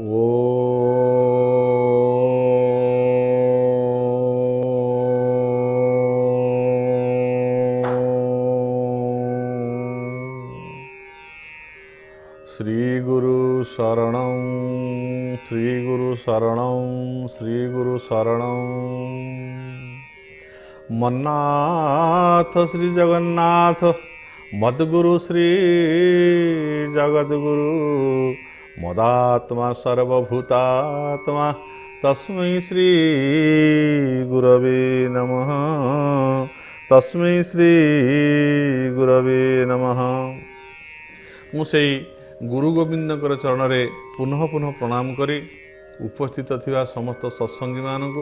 श्री गुरु शरणं श्री गुरु शरणं श्री गुरु शरणं मन्नाथ श्री जगन्नाथ मद्गुरु श्री जगद्गुरु मदात्मा सर्वभूतात्मा तस्मै श्री गुरवे नमः तस्मै श्री गुरवे नमः। मुझे गुरु गोविंदकर चरण रे पुनः पुनः प्रणाम करी उपस्थित थिबा समस्त सत्संगी मानक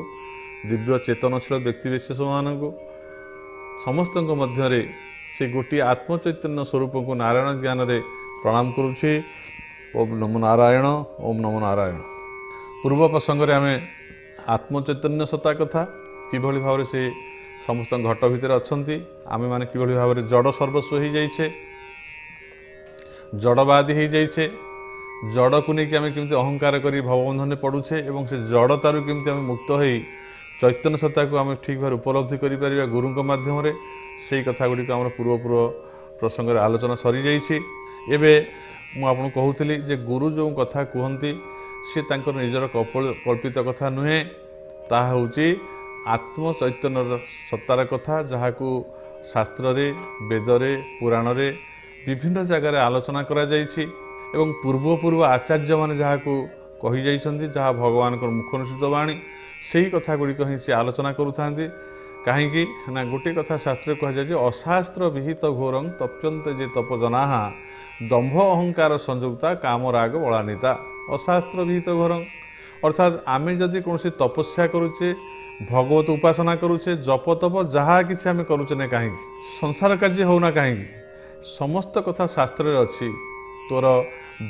दिव्य चेतनशील व्यक्तिविशेष मानक समस्त मध्य से गोटे आत्मचैतन्य स्वरूप को नारायण ज्ञान रे प्रणाम करुछि। ओम नमो नारायण ओम नमो नारायण। पूर्व प्रसंग रे आमे आत्मचैतन्य सत्ता कथा किभली भाव से समस्त घट भितर अछंती आमे माने किभली भाव जड़ सर्वस्व हो जाइछे जड़वादी हो जाइछे जड़ को लेकिन आम केमती अहंकार करी भवबंधन पड़ुछे एवं से जड़तारू केमती आम मुक्त हो चैतन्य सत्ता को आम ठीक भाव उपलब्धि करिपारिबा गुरुंक माध्यम रे से कथा गुड़ी आम पूर्व प्रसंग रे आलोचना सरी जाइछि। एबे मु आपन कहूतली जे गुरु जो कथा कहती सी तांकर निजर कल्पित कथा नुहे ताहा होउछि आत्म चैतन्य सत्तार कथा जहाकू शास्त्र रे वेद रे पुराण रे विभिन्न जगह आलोचना करा जाइछि एवं पूर्व आचार्य माने जहाकू कहि जाइछन्ति जहा भगवान को मुखनिश्चित वाणी सेही कथा गुड़िक ही से आलोचना करुथांती। कहीं ना गोटे कथा शास्त्र कह जाए अशास्त्र विहित घोरं तप्यंत जे तपजना दंभ अहंकार संयुक्ता कामराग बलानिता। अशास्त्र विहित घोरं अर्थात आमे जदि कौन तपस्या करुचे भगवत उपासना करुचे जप तप जहाँ कि आम करुचे ना कहीं संसार कार्य होना कहीं समस्त कथा शास्त्र अच्छी। तोर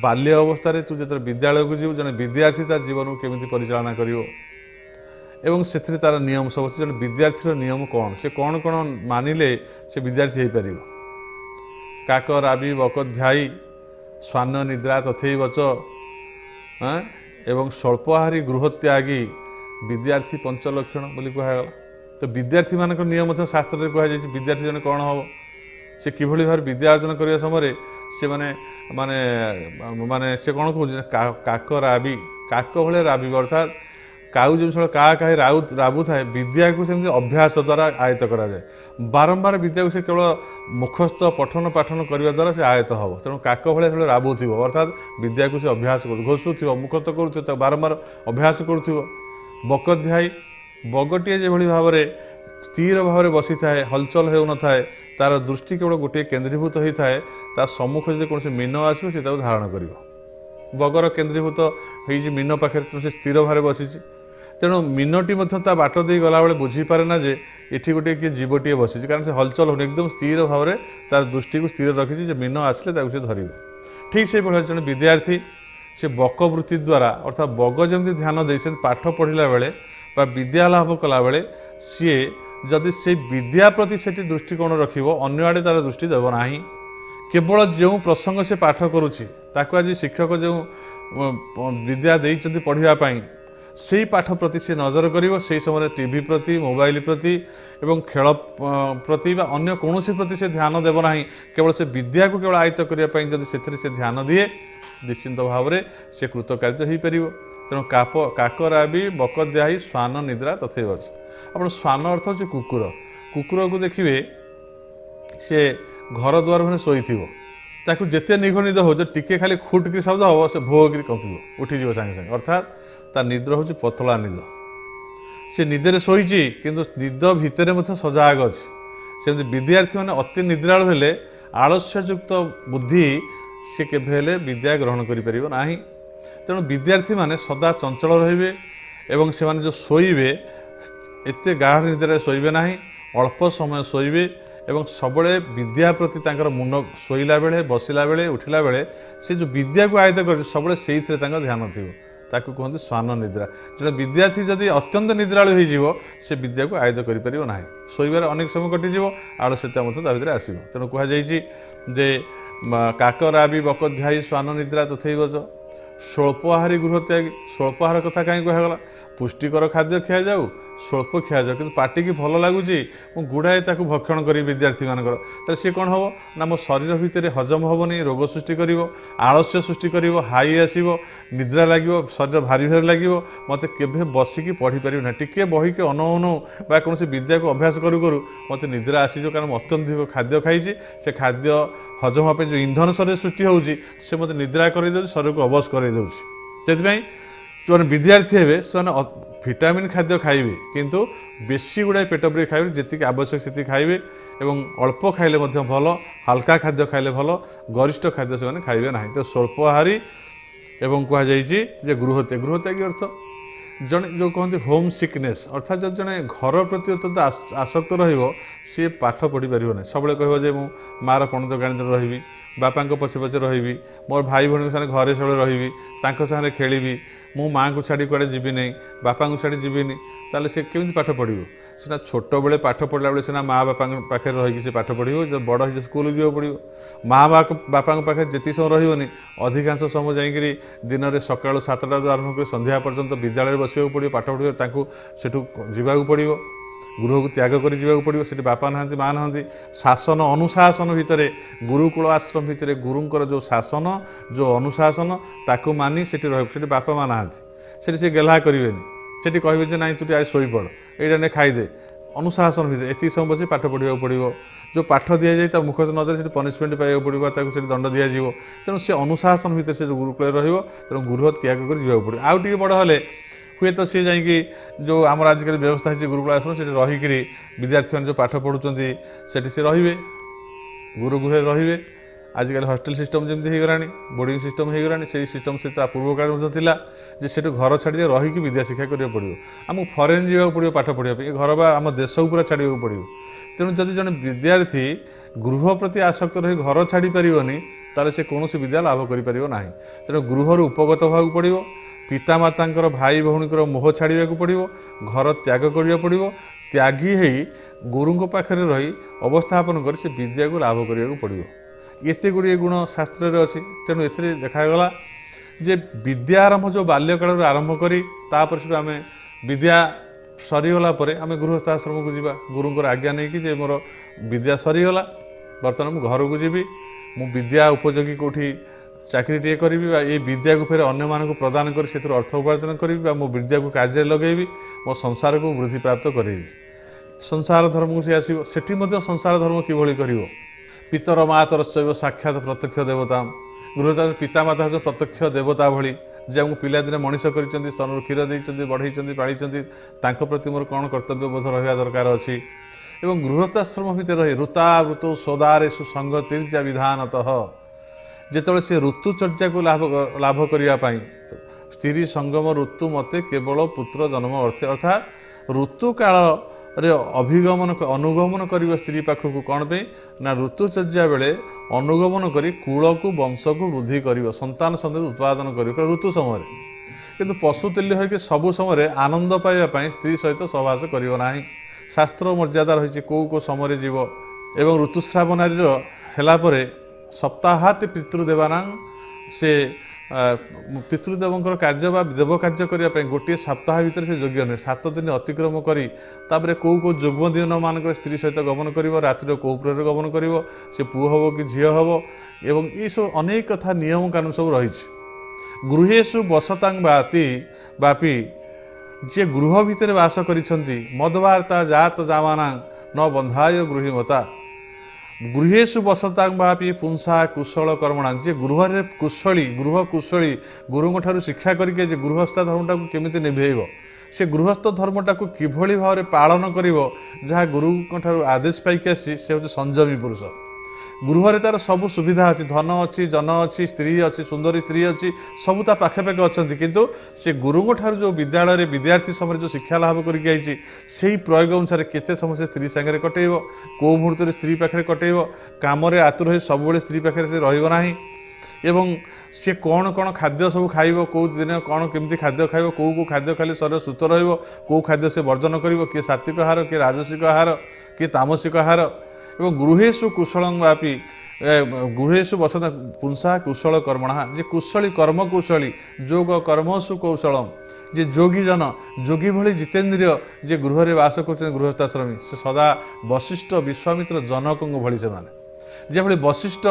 बाल्य अवस्था तू जो विद्यालय को जीव जन विद्यार्थी तार जीवन को केमी परिचालना करिवो एवं से तार नियम सब अच्छे। जन विद्यार्थी नियम कौन से कौन कौन मानिले से विद्यार्थी हो पार काक राबी बकध्यायी स्वान निद्रा तथैवच एवं स्वल्पहारी गृहत्यागी विद्यार्थी पंचलक्षण बोली कहगला। तो विद्यार्थी मान नियम शास्त्र में कहुई विद्यार्थी जन कौन हम से किभली भाव विद्या अर्जन करने समय से माने माने माने से कौन कह काक राबी काक भाई राबी अर्थात काउ जो का कहीं राबू थाए विद्या को सेमती अभ्यास द्वारा आयत्त कराए बारंबार विद्या को से केवल मुखस्थ पठन पाठन करने द्वारा से आयत्त हम तेणु काक भाई राबू थी अर्थात विद्या को से अभ्यास कर घोषुथ मुखस्थ करूँ बारंबार अभ्यास करूँ। बकध्यायी बगटे जो भाव में स्थिर भाव में बसी थाए हलचल हो न थाए तार दृष्टि केवल गोटे केन्द्रीभूत होता है तार सम्मुख जो कौन मीन आसो से धारण कर बगर केन्द्रीभूत हो मीन पाखे से स्थिर भाव बसी तेणु मीनटी बाट दे गला बेले बुझीपारे ना जे ये गोटे किए जीवटीए बसी कारण से हलचल हो एकदम स्थिर भाव में तार दृष्टि को स्थिर रखी मीन आसले से धर ठीक से जन विद्यार्थी से बक वृत्ति द्वारा अर्थात बग जमी ध्यान दे पाठ पढ़ला बेले विद्या लाभ कला बेले सी जदि से विद्या प्रति से दृष्टिकोण रखिबो अन्य आड़े तार दृष्टि देव ना केवल जो प्रसंग से पाठ करुच्ची ताको आज शिक्षक जो विद्या देइचंती पढ़ाई से पाठ प्रति से नजर करिवो से समय टीवी प्रति मोबाइल प्रति एवं खेल प्रति बा अन्य कौन प्रति से ध्यान देव ना केवल से विद्या को केवल आयत्त करने जदि से ध्यान दिए निश्चिंत भाव में से कृतकार्य हो पार। तेणु काक राबी बकध्यायी स्वान निद्रा तथैव आप स्वान अर्थ हो कुकुर कुकुर को देखिए से घर द्वार मैंने शोई ताकू जिते निघनिद हो टिके खाली खुटकी शब्द हम से भोगी कंपिब उठीज सागे सागे अर्थात तार निद्र हूँ पतला निद से निदे शोची किंतु निद भितर सजाग अच्छे सेमती विद्यार्थी मैंने अति निद्रालु हेले आलस्ययुक्त बुद्धि सी केवे विद्या ग्रहण करें ना। तेणु विद्यार्थी माने सदा चंचल रे एवं से जो शोबे एत गाढ़ निद्रा शोबे ना अल्प समय शोबे एवं सबले विद्या प्रति मुन शोला बेले बसला बेले उठला बेले से जो विद्या को आयत्त कर सब ध्यान थी ताकू कहते स्वान निद्रा। जो विद्यार्थी जदि अत्यंत निद्रालु हो से विद्या को आयत्त करें ना शोबार अनेक समय कटिज आलस्यता भर आसो। तेणु कहुई जे काक राबी बकध्यायी स्वान निद्रा तथैव ସ୍ୱଳ୍ପ ଆହାରୀ ଗୃହତ୍ୟାଗୀ। ସ୍ୱଳ୍ପ ଆହାର କଥା କାହିଁ କୁହାଗଲା? ପୁଷ୍ଟିକର ଖାଦ୍ୟ ଖିଆଯାଉ, ସ୍ୱଳ୍ପ ଖିଆଯାଉ, କିନ୍ତୁ ପାଟିକି ଭଲ ଲାଗୁଛି ମୁଁ ଗୁଡ଼ାଏ ତାକୁ ଭକ୍ଷଣ କରିବି ବିଦ୍ୟାର୍ଥୀମାନଙ୍କର, ତାହେଲେ ସିଏ କ'ଣ ହେବ ନା ମୋ ଶରୀର ଭିତରେ ହଜମ ହେବନି, ରୋଗ ସୃଷ୍ଟି କରିବ, ଆଳସ୍ୟ ସୃଷ୍ଟି କରିବ, ହାଇ ଆସିବ, ନିଦ୍ରା ଲାଗିବ, ଶରୀର ଭାରି ଭାରି ଲାଗିବ, ମୋତେ କେବେ ବସିକି ପଢ଼ିପାରିବି ନାହିଁ। ଟିକିଏ ବହିକି ଅନଉ ଅନଉ ବା କୌଣସି ବିଦ୍ୟାକୁ ଅଭ୍ୟାସ କରୁ କରୁ ମୋତେ ନିଦ୍ରା ଆସିଯିବ, କାରଣ ମୁଁ ଅତ୍ୟଧିକ ଖାଦ୍ୟ ଖାଇଛି। ସେ ଖାଦ୍ୟ ହଜମ ହେବା ପାଇଁ ଯେଉଁ ଇନ୍ଧନ ଶରୀରରେ ସୃଷ୍ଟି ହେଉଛି ସେ ମୋତେ ନିଦ୍ରା କରାଇ ଦେଉଛି, ଶରୀରକୁ ଅବଶ କରାଇ ଦେଉଛି। ସେଥିପାଇଁ ଯେଉଁମାନେ ବିଦ୍ୟାର୍ଥୀ ହେବେ ସେମାନେ ଭିଟାମିନ୍ ଖାଦ୍ୟ ଖାଇବେ, କିନ୍ତୁ ବେଶୀ ଗୁଡ଼ାଏ ପେଟ ପୁରେଇ ଖାଇବେ, ଯେତିକି ଆବଶ୍ୟକ ସେତିକି ଖାଇବେ ଏବଂ ଅଳ୍ପ ଖାଇଲେ ମଧ୍ୟ ଭଲ, ହାଲକା ଖାଦ୍ୟ ଖାଇଲେ ଭଲ, ଗରିଷ୍ଠ ଖାଦ୍ୟ ସେମାନେ ଖାଇବେ ନାହିଁ। ତ ସ୍ୱଳ୍ପ ଆହାରୀ ଏବଂ କୁହାଯାଇଛି ଯେ ଗୃହତ୍ୟାଗୀ। ଗୃହତ୍ୟାଗୀ ଅର୍ଥ ଜଣେ ଯେଉଁ କହନ୍ତି ହୋମ୍ ସିକନେସ୍, ଅର୍ଥାତ୍ ଯଦି ଜଣେ ଘର ପ୍ରତି ଅତ୍ୟନ୍ତ ଆସକ୍ତ ରହିବ ସିଏ ପାଠ ପଢ଼ିପାରିବ ନାହିଁ। ସବୁବେଳେ କହିବ ଯେ ମୁଁ ମାଆର ପଣତ ଗାଣିତରେ ରହିବି, ବାପାଙ୍କ ପଛେ ପଛେ ରହିବି, ମୋର ଭାଇ ଭଉଣୀଙ୍କ ସାଙ୍ଗରେ ଘରେ ସବୁବେଳେ ରହିବି, ତାଙ୍କ ସାଙ୍ଗରେ ଖେଳିବି, ମୁଁ ମାଆଙ୍କୁ ଛାଡ଼ି କୁଆଡ଼େ ଯିବି ନାହିଁ, ବାପାଙ୍କୁ ଛାଡ଼ି ଯିବିନି, ତାହେଲେ ସେ କେମିତି ପାଠ ପଢ଼ିବ? ସିନା ଛୋଟବେଳେ ପାଠ ପଢ଼ିଲା ବେଳେ ସିନା ମାଆ ବାପାଙ୍କ ପାଖରେ ରହିକି ସେ ପାଠ ପଢ଼ିବ, ଯଦି ବଡ଼ ହେଇକି ସ୍କୁଲକୁ ଯିବାକୁ ପଡ଼ିବ। ମାଆ ବାପାଙ୍କ ପାଖରେ ଯେତିକି ସମୟ ରହିବନି, ଅଧିକାଂଶ ସମୟ ଯାଇକରି ଦିନରେ ସକାଳୁ 7ଟାରୁ ଆରମ୍ଭ କରି ସନ୍ଧ୍ୟା ପର୍ଯ୍ୟନ୍ତ ବିଦ୍ୟାଳୟରେ ବସିବାକୁ ପଡ଼ିବ, ପାଠ ପଢ଼ିବ, ତାଙ୍କୁ ସେଠୁ ଯିବାକୁ ପଡ଼ିବ, ଗୃହକୁ ତ୍ୟାଗ କରି ଯିବାକୁ ପଡ଼ିବ। ସେଠି ବାପା ନାହାନ୍ତି, ମା ନାହାନ୍ତି, ଶାସନ ଅନୁଶାସନ ଭିତରେ, ଗୁରୁକୁଳ ଆଶ୍ରମ ଭିତରେ ଗୁରୁଙ୍କର ଯେଉଁ ଶାସନ, ଯେଉଁ ଅନୁଶାସନ ତାକୁ ମାନି ସେଠି ରହିବ। ସେଠି ବାପା ମା ନାହାନ୍ତି, ସେଠି ସେ ଗେହ୍ଲା କରିବେନି, ସେଠି କହିବେ ଯେ ନାଇଁ ତୁ ଟିକେ ଶୋଇପଡ଼, ଏଇଟା ନେ ଖାଇଦେ। ଅନୁଶାସନ ଭିତରେ ଏତିକି ସମୟ ବସି ପାଠ ପଢ଼ିବାକୁ ପଡ଼ିବ। ଯେଉଁ ପାଠ ଦିଆଯାଏ ତା ମୁଖସ୍ଥ ନଦେଲେ ସେଠି ପନିସମେଣ୍ଟ ପାଇବାକୁ ପଡ଼ିବ, ତାକୁ ସେଠି ଦଣ୍ଡ ଦିଆଯିବ। ତେଣୁ ସେ ଅନୁଶାସନ ଭିତରେ ସେ ଯେଉଁ ଗୁରୁକୁଳରେ ରହିବ, ତେଣୁ ଗୃହ ତ୍ୟାଗ କରି ଯିବାକୁ ପଡ଼ିବ। ଆଉ ଟିକେ ବଡ଼ ହେଲେ ହୁଏତ ସିଏ ଯାଇକି ଯେଉଁ ଆମର ଆଜିକାଲି ବ୍ୟବସ୍ଥା ହେଇଛି ଗୁରୁକୁଳ ଆଶ୍ରମ, ସେଠି ରହିକିରି ବିଦ୍ୟାର୍ଥୀମାନେ ଯେଉଁ ପାଠ ପଢ଼ୁଛନ୍ତି ସେଠି ସେ ରହିବେ, ଗୁରୁଗୃହରେ ରହିବେ। ଆଜିକାଲି ହଷ୍ଟେଲ ସିଷ୍ଟମ୍ ଯେମିତି ହେଇଗଲାଣି, ବୋର୍ଡ଼ିଂ ସିଷ୍ଟମ୍ ହେଇଗଲାଣି, ସେଇ ସିଷ୍ଟମ୍ ସେ ତା ପୂର୍ବ କାଳରେ ମଧ୍ୟ ଥିଲା ଯେ ସେଠୁ ଘର ଛାଡ଼ି ରହିକି ବିଦ୍ୟା ଶିକ୍ଷା କରିବାକୁ ପଡ଼ିବ। ଆମକୁ ଫରେନ୍ ଯିବାକୁ ପଡ଼ିବ ପାଠ ପଢ଼ିବା ପାଇଁ, ଏ ଘର ବା ଆମ ଦେଶକୁ ପୁରା ଛାଡ଼ିବାକୁ ପଡ଼ିବ। ତେଣୁ ଯଦି ଜଣେ ବିଦ୍ୟାର୍ଥୀ ଗୃହ ପ୍ରତି ଆସକ୍ତ ରହି ଘର ଛାଡ଼ିପାରିବନି, ତାହେଲେ ସେ କୌଣସି ବିଦ୍ୟା ଲାଭ କରିପାରିବ ନାହିଁ। ତେଣୁ ଗୃହରୁ ଉପଗତ ହେବାକୁ ପଡ଼ିବ, ପିତାମାତାଙ୍କର ଭାଇ ଭଉଣୀଙ୍କର ମୋହ ଛାଡ଼ିବାକୁ ପଡ଼ିବ, ଘର ତ୍ୟାଗ କରିବାକୁ ପଡ଼ିବ, ତ୍ୟାଗୀ ହେଇ ଗୁରୁଙ୍କ ପାଖରେ ରହି ଅବସ୍ଥାପନ କରି ସେ ବିଦ୍ୟାକୁ ଲାଭ କରିବାକୁ ପଡ଼ିବ। ଏତେ ଗୁଡ଼ିଏ ଗୁଣ ଶାସ୍ତ୍ରରେ ଅଛି। ତେଣୁ ଏଥିରେ ଦେଖାଗଲା ଯେ ବିଦ୍ୟା ଆରମ୍ଭ ଯେଉଁ ବାଲ୍ୟକାଳରୁ ଆରମ୍ଭ କରି ତାପରେ ସେଠୁ ଆମେ ବିଦ୍ୟା ସରିଗଲା ପରେ ଆମେ ଗୃହସ୍ଥ ଆଶ୍ରମକୁ ଯିବା, ଗୁରୁଙ୍କର ଆଜ୍ଞା ନେଇକି ଯେ ମୋର ବିଦ୍ୟା ସରିଗଲା, ବର୍ତ୍ତମାନ ମୁଁ ଘରକୁ ଯିବି, ମୁଁ ବିଦ୍ୟା ଉପଯୋଗୀ କେଉଁଠି ଚାକିରିଟିଏ କରିବି ବା ଏଇ ବିଦ୍ୟାକୁ ଫେରେ ଅନ୍ୟମାନଙ୍କୁ ପ୍ରଦାନ କରି ସେଥିରୁ ଅର୍ଥ ଉପାର୍ଜନ କରିବି ବା ମୋ ବିଦ୍ୟାକୁ କାର୍ଯ୍ୟରେ ଲଗାଇବି, ମୋ ସଂସାରକୁ ବୃଦ୍ଧିପ୍ରାପ୍ତ କରାଇବି। ସଂସାର ଧର୍ମକୁ ସେ ଆସିବ। ସେଠି ମଧ୍ୟ ସଂସାର ଧର୍ମ କିଭଳି କରିବ? ପିତର ମାତରଶ୍ଚୈବ ସାକ୍ଷାତ ପ୍ରତ୍ୟକ୍ଷ ଦେବତା। ଗୃହତା ପିତାମାତା ହେଉଛନ୍ତି ପ୍ରତ୍ୟକ୍ଷ ଦେବତା ଭଳି, ଯେ ଆମକୁ ପିଲାଦିନେ ମଣିଷ କରିଛନ୍ତି, ସ୍ତନରୁ କ୍ଷୀର ଦେଇଛନ୍ତି, ବଢ଼େଇଛନ୍ତି, ପାଳିଛନ୍ତି, ତାଙ୍କ ପ୍ରତି ମୋର କ'ଣ କର୍ତ୍ତବ୍ୟବୋଧ ରହିବା ଦରକାର ଅଛି। ଏବଂ ଗୃହସ୍ଥାଶ୍ରମ ଭିତରେ ରହି ଋତା ଋତୁ ସୋଦାରେଷୁ ସଙ୍ଗତିର୍ଯା ବିଧାନତଃ, ଯେତେବେଳେ ସେ ଋତୁଚର୍ଯ୍ୟାକୁ ଲାଭ କରିବା ପାଇଁ ସ୍ତ୍ରୀ ସଙ୍ଗମ ଋତୁ ମତେ କେବଳ ପୁତ୍ର ଜନ୍ମ ଅର୍ଥେ, ଅର୍ଥାତ୍ ଋତୁକାଳରେ ଅନୁଗମନ କରିବ ସ୍ତ୍ରୀ ପାଖକୁ। କ'ଣ ପାଇଁ ନା ଋତୁଚର୍ଯ୍ୟା ବେଳେ ଅନୁଗମନ କରି କୂଳକୁ ବଂଶକୁ ବୃଦ୍ଧି କରିବ, ସନ୍ତାନ ସନ୍ତତି ଉତ୍ପାଦନ କରିବ ଋତୁ ସମୟରେ। କିନ୍ତୁ ପଶୁତୁଲ୍ୟ ହୋଇକି ସବୁ ସମୟରେ ଆନନ୍ଦ ପାଇବା ପାଇଁ ସ୍ତ୍ରୀ ସହିତ ସହବାସ କରିବ ନାହିଁ। ଶାସ୍ତ୍ର ମର୍ଯ୍ୟାଦା ରହିଛି କେଉଁ କେଉଁ ସମୟରେ ଯିବ। ଏବଂ ଋତୁସ୍ରାବ ନାରୀର ହେଲା ପରେ ସପ୍ତାହାତି ପିତୃଦେବାନାଂ, ସେ ପିତୃଦେବଙ୍କର କାର୍ଯ୍ୟ ବା ଦେବ କାର୍ଯ୍ୟ କରିବା ପାଇଁ ଗୋଟିଏ ସପ୍ତାହ ଭିତରେ ସେ ଯୋଗ୍ୟ ନୁହେଁ। 7 ଦିନ ଅତିକ୍ରମ କରି ତାପରେ କେଉଁ କେଉଁ ଯୁଗ୍ମ ଦିନ ମାନଙ୍କର ସ୍ତ୍ରୀ ସହିତ ଗମନ କରିବ, ରାତିର କେଉଁ ପ୍ରହରରେ ଗମନ କରିବ, ସେ ପୁଅ ହେବ କି ଝିଅ ହେବ, ଏବଂ ଏସବୁ ଅନେକ କଥା ନିୟମ କାନୁନ ସବୁ ରହିଛି। ଗୃହେଷୁ ବସତାଂ ବାପି, ଯିଏ ଗୃହ ଭିତରେ ବାସ କରିଛନ୍ତି, ମଦବାର୍ତ୍ତା ଜାତ ଜାମାନାଂ ନ ବନ୍ଧାୟ ଗୃହୀମତା। ଗୃହେଷୁ ବସତାଂ ବାପି ପୁଂସା କୁଶଳ କର୍ମଣା, ଯିଏ ଗୃହରେ କୁଶଳୀ, ଗୃହ କୁଶଳୀ, ଗୁରୁଙ୍କ ଠାରୁ ଶିକ୍ଷା କରିକି ଯେ ଗୃହସ୍ଥ ଧର୍ମଟାକୁ କେମିତି ନିଭେଇବ, ସେ ଗୃହସ୍ଥ ଧର୍ମଟାକୁ କିଭଳି ଭାବରେ ପାଳନ କରିବ, ଯାହା ଗୁରୁଙ୍କ ଠାରୁ ଆଦେଶ ପାଇକି ଆସିଛି, ସେ ହେଉଛି ସଂଯମୀ ପୁରୁଷ। ଗୃହରେ ତାର ସବୁ ସୁବିଧା ଅଛି, ଧନ ଅଛି, ଜନ ଅଛି, ସ୍ତ୍ରୀ ଅଛି, ସୁନ୍ଦରୀ ସ୍ତ୍ରୀ ଅଛି, ସବୁ ତା ପାଖେ ପାଖେ ଅଛନ୍ତି, କିନ୍ତୁ ସେ ଗୁରୁଙ୍କ ଠାରୁ ଯେଉଁ ବିଦ୍ୟାଳୟରେ ବିଦ୍ୟାର୍ଥୀ ସମୟରେ ଯେଉଁ ଶିକ୍ଷା ଲାଭ କରିକି ଆସିଛି, ସେଇ ପ୍ରୟୋଗ ଅନୁସାରେ କେତେ ସମୟ ସେ ସ୍ତ୍ରୀ ସାଙ୍ଗରେ କଟେଇବ, କେଉଁ ମୁହୂର୍ତ୍ତରେ ସ୍ତ୍ରୀ ପାଖରେ କଟେଇବ, କାମରେ ଆତୁର ହୋଇ ସବୁବେଳେ ସ୍ତ୍ରୀ ପାଖରେ ସେ ରହିବ ନାହିଁ। ଏବଂ ସେ କ'ଣ କ'ଣ ଖାଦ୍ୟ ସବୁ ଖାଇବ, କେଉଁ ଦିନ କ'ଣ କେମିତି ଖାଦ୍ୟ ଖାଇବ, କେଉଁ କେଉଁ ଖାଦ୍ୟ ଖାଇଲେ ଶରୀର ସୁସ୍ଥ ରହିବ, କେଉଁ ଖାଦ୍ୟ ସେ ବର୍ଜନ କରିବ, କିଏ ସାତ୍ତ୍ୱିକ ଆହାର, କିଏ ରାଜସିକ ଆହାର, କିଏ ତାମସିକ ଆହାର। ଏବଂ ଗୃହେଷୁ କୁଶଳଂ ବାପି, गृहेषु बसत पुंसा कुशल कर्मण जे कुशली कर्म कुशली जोग कर्मसु कौशलम जे जोगी जन जोगी भली जितेन्द्रिय जे गृह बास कर गृहस्थाश्रमी से सदा वशिष्ठ विश्वामित्र जनक भली से जेभली वशिष्ठ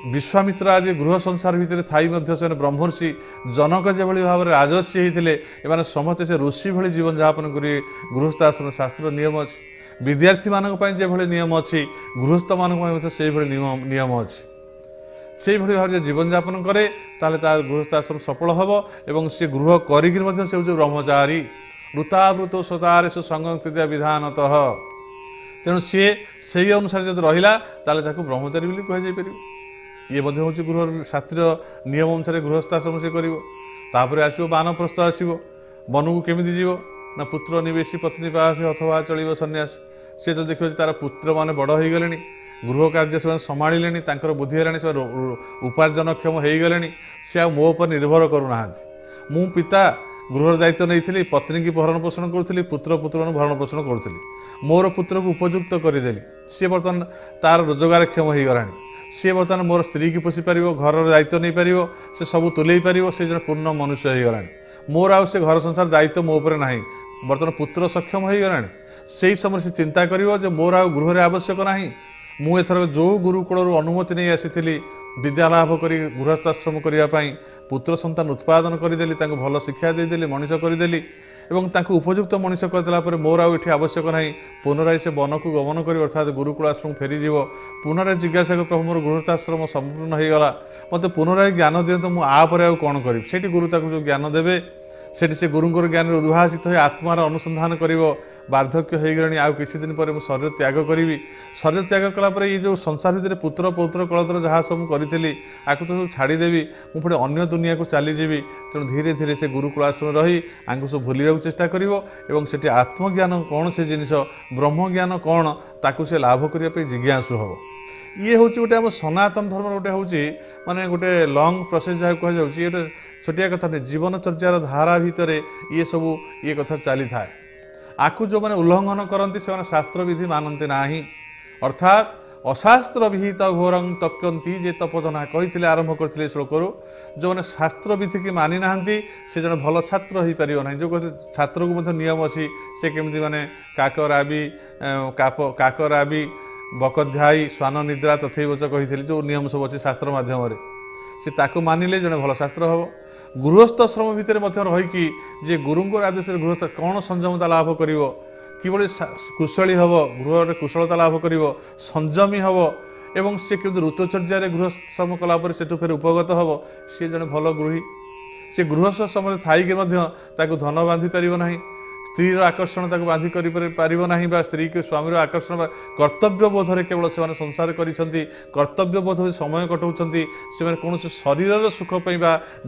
विश्वामित्र आदि गृह संसार भितर थी ब्रह्मर्षि जनक जेभली भाव में राजर्षि होते एमाने समस्ते से ऋषि भली जीवन यापन करेंगे गृहस्थाश्रम शास्त्र नियम अच्छी विद्यार्थी मानक जेभली नियम अच्छी गृहस्थ मानक से नियम अच्छी से भाव में जीवन यापन करे ताले गृहस्थाश्रम सफल हम और सी गृह करी ब्रह्मचारी ऋतावृत सतारे संगत्या विधानतः तेणु सी से अनुसार जब रहा ताले ब्रह्मचारी बोली कहुपर ये हूँ गृह शास्त्रीय नियम अनुसार गृहस्थाश्रम से कर आसो बानप्रस्थ आसो वन को केमी जीव ना पुत्र निवेशी पत्नी पास अथवा चलो सन्यास सी तो देखिए तार पुत्र मैंने बड़ हो गले गृह कार्य से संभाले बुद्धि है उपार्जनक्षम हो गले सी आ मो पर निर्भर करूना मु पिता गृह दायित्व नहीं पत्नी की भरण पोषण करी पुत्र पुत्र भरण पोषण करी मोर पुत्र को उपयुक्त करदेली सी बर्तमान तार रोजगारक्षम हो गला सी बर्तमान मोर स्त्री की पोषी पार घर दायित्व नहीं पार से सब तुले पार से जन पूर्ण मनुष्य हो गला मोर आउ से घर संसार दायित्व मो पर ना बर्तमान पुत्र सक्षम हो गला से समय से चिंता कर मोर आ गृह आवश्यक ना मु एथर जो गुरुकुल अनुमति नहीं आसी विद्या लाभ कर गृहस्थाश्रम करने पुत्र संतान उत्पादन करदेली भल शिक्षा देदेली मनीष करदेली उपयुक्त मनीष करदेला मोर आठ आवश्यक ना पुनराय से वन को गमन कर अर्थात गुरुकुल आश्रम फेरीज पुनराय जिज्ञासा प्रभु मोर गृहस्थाश्रम संपूर्ण हो गला मत पुनराय ज्ञान दिंतु मुझे कौन करी से गुरु जो ज्ञान देवे से गुरुंर ज्ञान उद्भाषित हो आत्मार अनुसंधान कर वार्धक्य हो गले आउ किसी दिन पर शरीर त्याग करी शरीर त्याग कलापर ये जो संसार भितर पुत्र पौत्र कलतर जहाँ सब करी आपको तो सब छाड़देवी मुझे अन्य दुनिया को चलीजी तेणु धीरे धीरे से गुरुकुल आश्रम रही आंको सब भूलिया चेष्टा कर आत्मज्ञान कौन से जिनस ब्रह्मज्ञान कौन ताकू से लाभ करने जिज्ञासु हम ये हूँ गोटे आम सनातन धर्म गोटे हूँ माने गोटे लंग प्रोसेस जहाँ कहुच्छे छोटिया कथा नहीं जीवनचर्यार धारा भितर ये सब ये कथा चली था आपको जो मैंने उल्लंघन करती से शास्त्र विधि मानते ना अर्थात अशास्त्र विहित घोरं तप्यंती जे तपजना कही आरंभ करते श्लोकरू जो मैंने शास्त्र विधि की मानि ना से जन भल छात्र हो पार ना जो कहते छात्र को नियम अच्छी से केमती माने काकराबी बकध्यायी स्वान निद्रा तथैवच कही जो नियम सब अच्छे शास्त्र मध्यम से मानिले जड़े भल शास्त्र हम गृहस्थश्रम भितर रहीकि जे गुरुंर आदेश गृहस्थ कौन संयमता लाभ कर किभली कुशली हम गृह कुशलता लाभ कर संयमी हम एवं से केमती ऋतुचर्या गृहश्रम कलापर से फिर उपगत हम सी जड़े भल गृही से गृहस्थ समय थी धन बांधि पार ना स्त्री आकर्षण बांधि कर स्त्री के स्वामी आकर्षण कर्तव्य बोधरे केवल से संसार कर कर्तव्य बोध समय कटाऊँ से कौन शरीर सुखपाई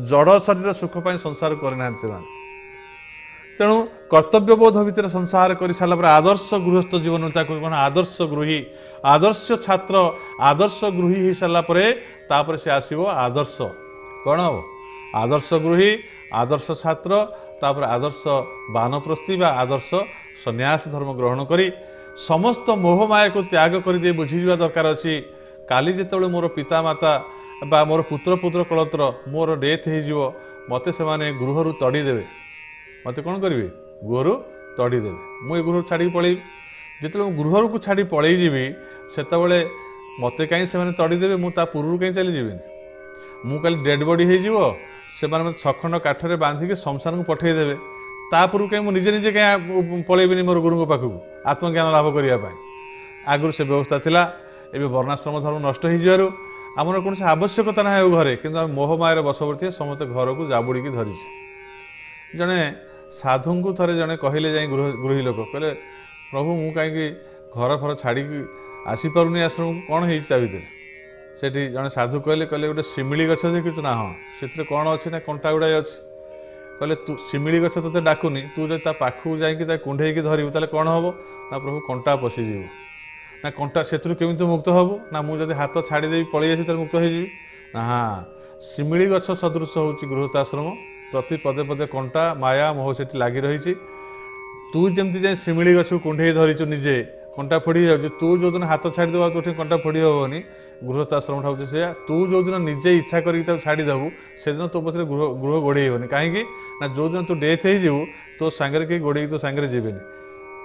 जड़ शरीर सुखपाई संसार करना तेणु कर्तव्य बोध भितर संसार कर सारापर आदर्श गृहस्थ जीवन आदर्श गृही आदर्श छात्र आदर्श गृही हो सारापर से आसो आदर्श कौन हम आदर्श गृही आदर्श छात्र तापर आदर्श बानप्रस्थी बा आदर्श सन्यास धर्म ग्रहण करी समस्त मोहमाया को त्याग कर दे बुझीजा दरकार अच्छी काली जिते मोर पिता माता बा मोर पुत्र पुत्र कलत्र मोर डेथ हो मत से गृह तड़ीदेवे मत कौन करेंगे गृह तड़ीदेवे मुझे गृह छाड़ी पलैबी जिते गृह को छाड़ी पलैजी से मत कहीं से तड़ीदेवे मुझे पूर्व कहीं चलीजी मुझे डेड बॉडी हो से छखंड काठरे बांधिकी शमशान को पठेदेवे तापूर्व कहीं मुझे निजे कहीं पलैबी मोर गुरु पाखक आत्मज्ञान लाभ करने आगु से व्यवस्था थिला एवं वर्णाश्रम धर्म नष्ट हो आमर कौन आवश्यकता ना घरे कि मोहमायर बसवर्ती समस्त घर को जाबुड़ी धरी जड़े साधु को थे जड़े कहले जाए गृही लोक कहले प्रभु मु कहीं घर फर छाड़ी आसीपारूनी आश्रम को कौन हो भितर से जड़े साधु कहले गोटे शिमिली गछ देखु ना हाँ से कौन अच्छी ना कंटा गुड़ाए अच्छी कहले तू शिमिली गछ ते डाकुनी तू जो पाखक जाकि कुंडे धरबू ताले कौन हम ना प्रभु कंटा पशिजी ना कंटा से केमी मुक्त हबू ना मुझे हाथ छाड़देवी पलि आसी मुक्त हो ना हाँ शिमिली गछ सदृश हूँ गृहस्थाश्रम प्रति पदे पदे कंटा माया मोह से लगी रही तू जमती जाए शिमिली गछ को कुंडे धरीचु निजे कंटा फोड़ी जाऊँ तू जो दिन हाथ छाड़देव तो कंटा फोड़ी हेनी गृहस्थाश्रम ठाऊँ से तू जो दिन निजे इच्छा करके छाड़देबू से दिन तो पछे गृह गोड़े होनी कहीं ना जो दिन तू डेथ हो तो सांगे कहीं गोड़े तो सांगे जीवेनि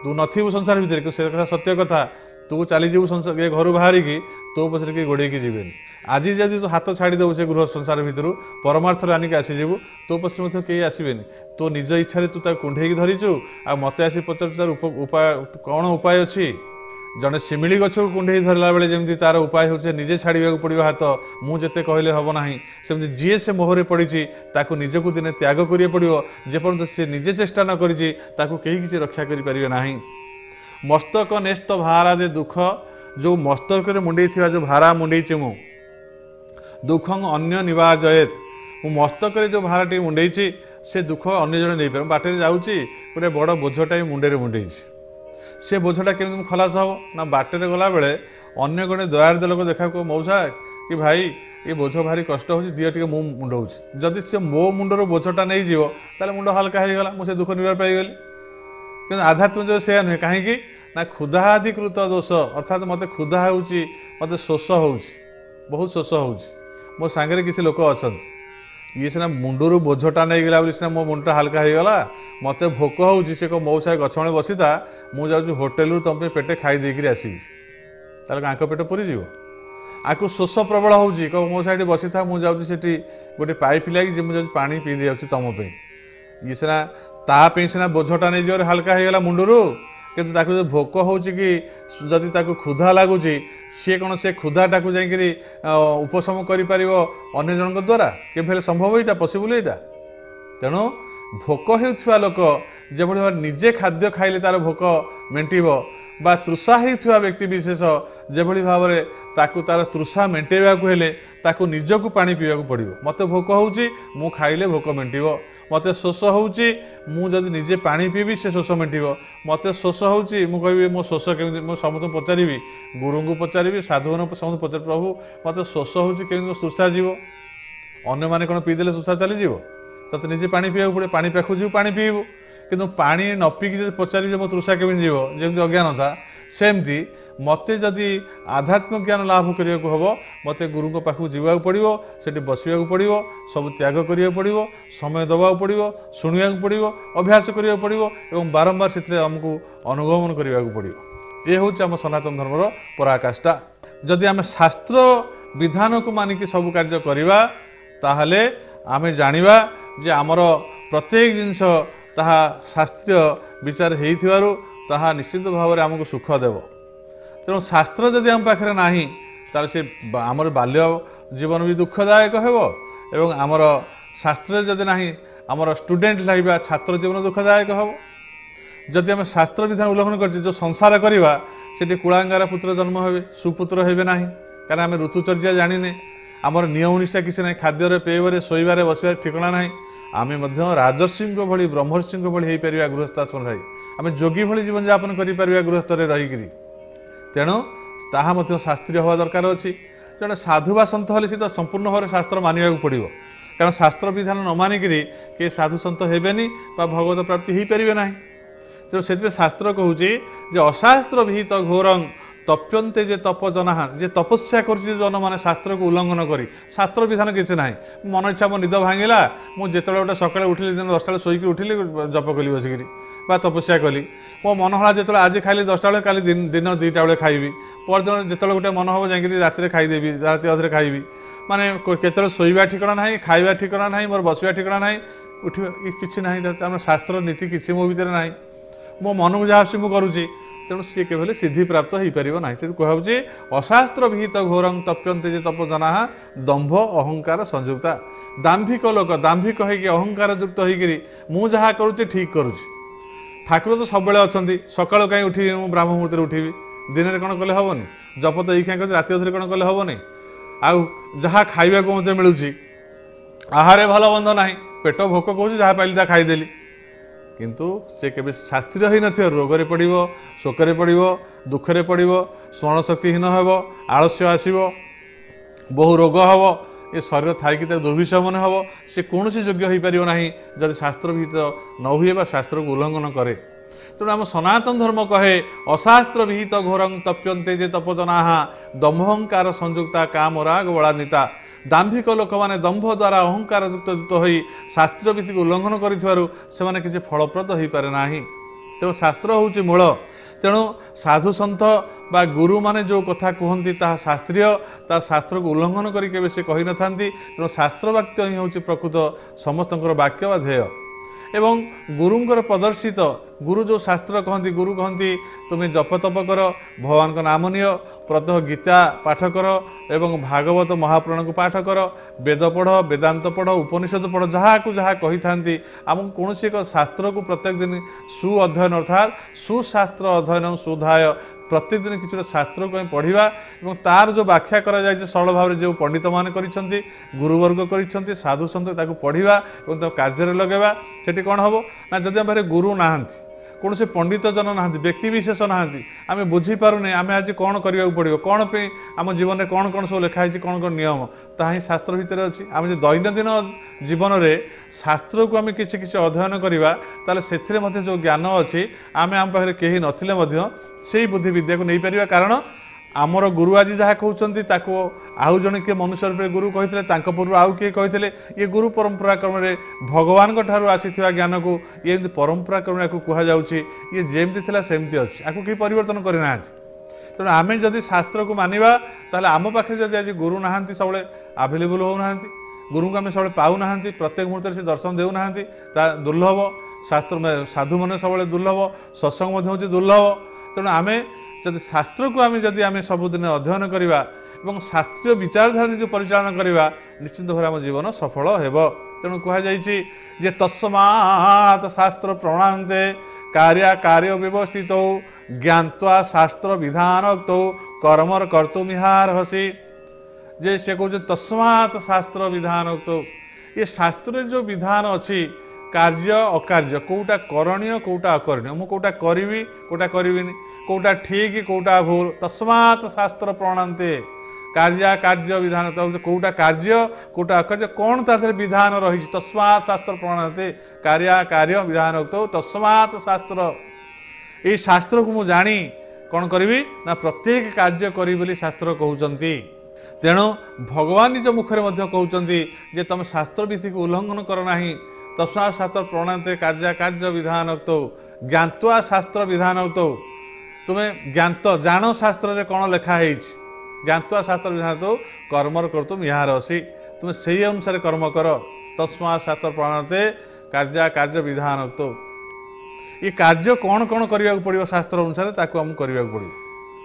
तू नथु संसार भितर से कथा सत्य कथा तू चलीजु संसार ये घर बाहर की तो पछे कहीं गोड़े जीवेनि आज जदि तू हाथ छाड़देव से गृह संसार भितर परमार्थ आनिक आसीजु तो पछे कहीं आसबेनि तो निज इच्छा तू कुंडे धरीचु आ मत आसी पचार तार उपाय कौन उपाय अच्छी जड़े शिमिली गछ को कुंडे धरला बेले जमी तार उपाय हो निजे छाड़ा पड़ो हाथ मुझे कहले हम ना सेमती जी से मोहरे पड़ी निजक दिने त्याग करिया पड़ो जेपर्यंत से निजे चेष्टा न करी कहीं किसी रक्षा करें ना मस्तक नेस्त भारा दे दुख जो मस्तक मुंडे जो भारा मुंडे मु दुख अन्य निवाजयत मु मस्तक जो भाराटी मुंडे से दुख अन्य जन नहीं पार बाटे जाऊँगी गोटे बड़ बोझटा मुंडे मुंडे से बोझटा केमी खलास हम ना बाटे गला बेले अन्य गोटे दयार लोक देखा को मौसा कि भाई ये बोझ भारी कष्ट हो दिए टे मु मुंडाऊँ जदि से मो मुंडर बोझटा नहीं जीव ताले मुंड हल्का हो गला मुझे दुख निवार पाईगली कि आध्यात्म जो से नुहे कहीं ना क्षुधाधिकृत दोष अर्थात मत क्षुधा हो मत शोष हो बहुत शोष हो मो सांगे किसी लोक अच्छा ये सीना मुंडर बोझटा नहीं गला बोली सीना मो मुंडा हल्का हो गला मत भोक हो मौसा गछमे बसीता मुझे होटेल तुम पेटे खाई देकर आसबि ताक पेट पूरीज आपको शोष प्रबल हो मौसा ये बसी था मुझे गोटे पाइप लगी मुझे पा पी दे तुम ये सीना तापी सीना बोझटा नहीं जो हल्का हो गला मुंडर किंतु ताकू जो भोक हो जदि ताकू क्षुधा लगुच सी कौन से क्षुधाटा को जाकि उपशम कर अन्य जन द्वारा के संभव यहाँ पसिबल यहाँ तेणु भोक होता लोक जो निजे खाद्य खाइले तार भोक मेंटिब बा तृषा होता व्यक्ति विशेष जो भाव में ताकू तार तृषा मेटेवाक हेले ताकू निजक पानी पीवाक पड़ो मत भोक हो खाइले भोक मेंटिब मत शोष होदी निजे पानी पीबी से शोष मेंटिब मत शोष होगी कहि मो शोष केमी मुझे समस्त पचारि गुरु को पचारि साधु मन समस्त पचार प्रभु मत शोष होमी मो तृषा जीव अन्य मैंने कौन पीदे तृषा चलीज तो निजे पानी पीवाक पड़े पानी पाखु जीव पानी पीबू किंतु पानी न पीकी जो पचारि मो तृषा केमी जीव जमी अज्ञानता सेमती मत जदि आध्यात्मिक ज्ञान लाभ करने को हम मत गुरु पाखक जावाक पड़ो से बसवाक पड़ो सब त्याग करा पड़ो समय दबा पड़ो शुणा पड़ो अभ्यास करा पड़ो और बारंबार से आमको अनुगमन करने पड़ो ये हूँ आम सनातन धर्मर पराकाष्ठा जदि आम शास्त्र विधान को मानिक सब कार्य करवा ताहले आमे जानिबा जे आमर प्रत्येक जिनस ताहा शास्त्रीय विचार हेइथिबारु ताहा निश्चित भाव में आमको सुख देव तेणु शास्त्र जदि आम पाखे ना तार से आमर बाल्य जीवन भी दुखदायक हो एवं आमर शास्त्र जदि ना आमर स्टूडेंट लाइफ छात्र जीवन दुखदायक हो जदि आम शास्त्र विधान उल्लंघन कर जो संसार करवा से कुलांगार पुत्र जन्म हे सुपुत्र हे ना कारण आम ऋतुचर्या जाने आमर नियम निष्ठा किसी ना खाद्य पेयवे शोबार बसबार ठिकना ना आम राजर्षि भली ब्रह्मर्षि भली हो पार गृहस्थाश्रम रही आम जोगी भली जीवन यापन कर गृहस्थ रहीकि तेणु ताहा शास्त्रीय हवा दरकार अच्छी जड़े साधु बा सन्त हेले सी तो संपूर्ण भाव में शास्त्र मानिबा पड़ो कारण शास्त्र विधान न मानिक किए साधु सन्त हेबेनी भगवत प्राप्ति हो पारे ना तेणु से शास्त्र कहूँ अशास्त्र विहित घोरंग तप्यंते जे तप जना जे तपस्या कर जन मैंने शास्त्र को उल्लंघन करी शास्त्र विधान किसी ना मन इच्छा मो निद भांगला मुझे गोटे सकाଳେ उठिली दिन 10टा बेले शोक उठिली जप कली बसिकी तपस्या कली मो मन हला जो आज खाइली 10टा बेले काली दिन 2टा बेले खाइबी परदिन जो गोटे मन हम जाकि राति खाईदेवी राति अधे खाइबी माने केतବେଳେ शोवा ठिकना ना खाଇବା ठिकना ना मोर बसवा ठिकना ना उठा कि ना शास्त्र नीति किसी मो भर ना मो मन को जहाँ आसूँ करुँची तेणु सी केवल सिद्धि प्राप्त हो पार ना से कहुचे अशास्त्र विहित घोरंग तप्यंते जे तप जना दंभ अहंकार संयुक्ता दाम्भिक लोक दाम्भिक हो अहंकार युक्त होकर मु जहाँ करुँचे ठीक करुँच ठाकुर तो सब अच्छा सका कहीं उठी ब्राह्म मुहूर्त उठीबी दिन में कौन कले हेनी जप तो यही कर राति अधे कौन कले हेनी आउ जहाँ खाइबा को मत मिलूँ आहारे भल बंध ना पेट भोक कौच जहाँ पाइली खाईदेली किंतु से केबे शास्त्रीय ही नथियो रोगरे पड़िबो शोकरे पड़िबो दुखरे पड़िबो स्मरण शक्तिहीन हेबो आलस्य आसीबो बहु रोग हेबो ये शरीर थाई कि दुर्विषय मन हे से कौन योग्य हो पार ना जब शास्त्र विहित न हुए शास्त्र को उल्लंघन करे तेणु आम सनातन धर्म कहे अशास्त्र विहित घोरं तप्यन्ते जे तपजना दम्भहंकार संयुक्ता काम राग बलान्विता। दाम्भिक लोक मैंने दंभ द्वारा अहंकार युक्त युक्त हो शास्त्र विधि को उल्लंघन कर किसी फलप्रद हो पारे ना। तेणु शास्त्र हूँ मूल। तेणु साधु सन्थ बा गुरु माने जो कथा कहती शास्त्रीय शास्त्र को उल्लंघन करके से कही न था। तेणु शास्त्र वाक्य ही हूँ प्रकृत समस्त वाक्य बा ध्येय एवं गुरुंकर प्रदर्शित गुरु जो शास्त्र कहती गुरु कहती तुम्हें जप तप कर भगवान का नाम निय प्रतः गीता पाठ कर एवं भागवत महापुराण को पाठ कर वेद पढ़ वेदांत पढ़ उपनिषद पढ़ जहाँ को जहाँ कही था आमको कौन एक शास्त्र को प्रत्येक दिन सु अध्ययन अर्थात सुशास्त्र अध्ययन सुधाय प्रत्येक दिन किसी शास्त्र को पढ़ा और तार जो व्याख्या करा जाए सरल भाव में जो पंडित मान गुरुवर्ग कर साधु सन्त पढ़ा और कार्य लगेगा से कौन हम ना जदि आम गुरु ना कौन से पंडित जन ना व्यक्ति विशेष ना आम बुझीपारे आम आज कौन करने पड़ो कौन पे आम जीवन में कौन कौन सब लिखाई कौन कौन नियम ताही शास्त्र भितर अच्छी आम जो दैनंदिन जीवन में शास्त्र को आम किसी किसी अध्ययन करवा ताले से जो ज्ञान अच्छी आम आम पाखे कहीं नथिले से बुद्धि विद्या को नहीं पारिबा। कारण आमर गुरु आज जहाँ कहते आउ जड़े किए मनुष्य रूप गुरु कहते पूर्व आउ किए कहते ये गुरु परंपरा क्रम भगवान ठारू आसी ज्ञान को ये परंपरा क्रम या कहुच्छी ये जमती सेमती अच्छी आपको कहीं परिवर्तन करना। तेणु आम जदि शास्त्र को मानिबा ताहले आम पाखे जदि आज गुरु ना सब आभेलेबुल होना गुरु को आम सब पाऊना प्रत्येक मुहूर्त से दर्शन देना दुर्लभ शास्त्र साधु मन सब दुर्लभ सत्संग हूँ दुर्लभ। तेणु आम जदि शास्त्र को आम जदि आम सबुदिन अध्ययन करवा और शास्त्रीय विचारधारा जो परिचालन करवा निश्चित भाव आम जीवन सफल हेब। तेणु कहुई तस्मात् शास्त्र प्रणान्ते कार्य कार्य व्यवस्थित ज्ञात्वा शास्त्र विधानोक्त कर्मर कर्तुमिहार हसी जे से कहते तस्मात् शास्त्र विधानोक्त ये शास्त्र जो विधान अच्छी कार्य अकार्य कौटा करणीय कौटा अकरणीय मु कौटा करी कौटा करिविनी कौटा ठीक कौटा भूल तस्मात् शास्त्र प्रणान्ते कार्य कार्य विधान कौटा कार्य कौटा अकार्य कौन तादर विधान रही तस्मात् शास्त्र प्रणान्ते कार्य कार्य विधान तस्मात् शास्त्र ये शास्त्र को मुझे जानी कौन करी ना प्रत्येक कार्य करी बोली शास्त्र कहते। तेणु भगवान निज मुखरे कहते जे तुम शास्त्र विधि को उल्लंघन कर ना तस्मात् शास्त्र प्रणान्ते कार्य कार्य विधानोक्त ज्ञात्वा शास्त्र विधानोक्त तुम्हें ज्ञात जान शास्त्र रे कौन लिखाई ज्ञात्वा शास्त्र विधान कर्मर कर तुम यहाँ असी तुम्हें से अनुसार कर्म कर तस्मात् शास्त्र प्रणान्ते कार्य कार्य विधानोक्त ये कार्य कौन कौन करने को पड़ो शास्त्र अनुसार ताकू आमको करने को पड़ो।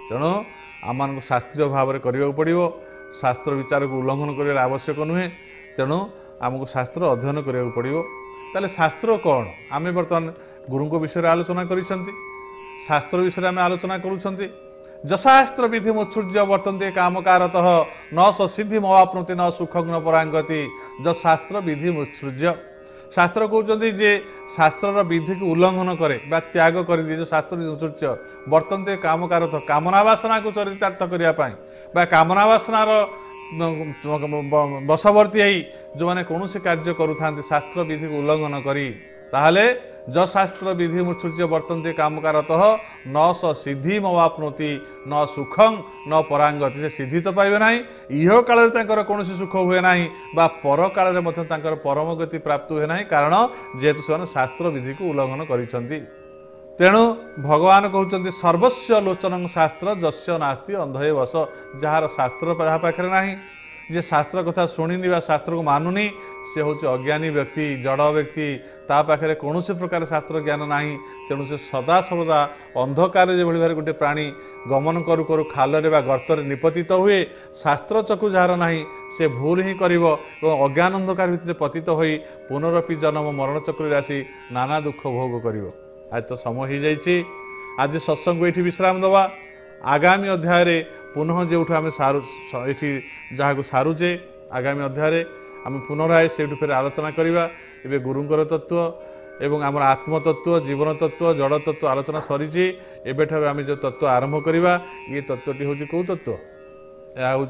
तेणु आम शास्त्रीय भाव में करने को पड़ो शास्त्र विचार को उल्लंघन कर आवश्यक नुहे। तेणु आमको शास्त्र अध्ययन करने को पड़ो। ताले शास्त्र कौन आम बर्तमान गुरु विषय आलोचना करिसेंती शास्त्र विषय आम आलोचना करुँच जशास्त्र विधि मुत्सृज्य वर्तन्ते कामकारतः न स सिद्धि मवाप्नुति न सुखं न परांगति जशास्त्र विधि मुत्सृज्य शास्त्र कहते जे शास्त्र विधि को उल्लंघन करे बा त्याग कर दिए जो शास्त्र मुत्सृज्य वर्तन्ते कामकारतः कामना वासना को चरितार्थ करने कामना वासनार बशवर्ती जो मैंने कौन से कार्य करुँच शास्त्र विधि को उल्लंघन करी ताहले जशास्त्र विधि मुत्सृज्य वर्तन्ते कामकारतः न स सिद्धि मवाप्नोति न सुखं न परांगति से सिद्धि तो पाइबे ना इह काल कौन सुख हुए ना बा पर काल परम गति प्राप्त हुए ना कारण जेहेतु से शास्त्र विधि को उल्लंघन करिसेंती। तेणु भगवान कहते सर्वस्व लोचन शास्त्र जस्य नास्ति अंधे वश जार शास्त्र पाखे ना जे शास्त्र कथा शुणुनी शास्त्र को मानुनी से हूँ अज्ञानी व्यक्ति जड़ व्यक्ति ता पाखे कौन प्रकार शास्त्र ज्ञान ना तेणु से सदा सर्वदा अंधकार जो भाई गोटे प्राणी गमन करू करू खाल गर्तर निपतित हुए शास्त्र चकु जार ना से भूल ही कर अज्ञान अंधकार भितर पतित हो पुनरपि जन्म मरण चक्र आसी नाना दुख भोग कर। आज तो समय हो जाइए आज सत्संग ये विश्राम दवा आगामी अध्याय पुनः जो आम ये जहाँ को सारुचे आगामी अध्याय आम पुनराय से फिर आलोचना करवा एवं गुरुंकर तत्व एवं आम आत्मतत्व जीवन तत्व जड़ तत्व आलोचना सरी एवं आम जो तत्व आरंभ करवा ये तत्वटी हूँ कौ तत्व यह हूँ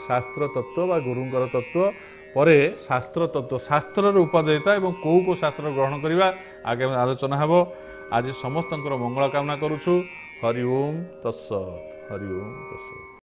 शास्त्र तत्व बा गुरुंकर तत्व पर शास्त्र तत्व शास्त्र उपदेयता और कौ शास्त्र ग्रहण करवा आगे आलोचना हे। ଆଜି ସମସ୍ତଙ୍କର ମଙ୍ଗଳ କାମନା କରୁଛୁ। ହରି ଓମ୍ ତତ୍ସତ୍। ହରି ଓମ୍ ତତ୍ସତ୍।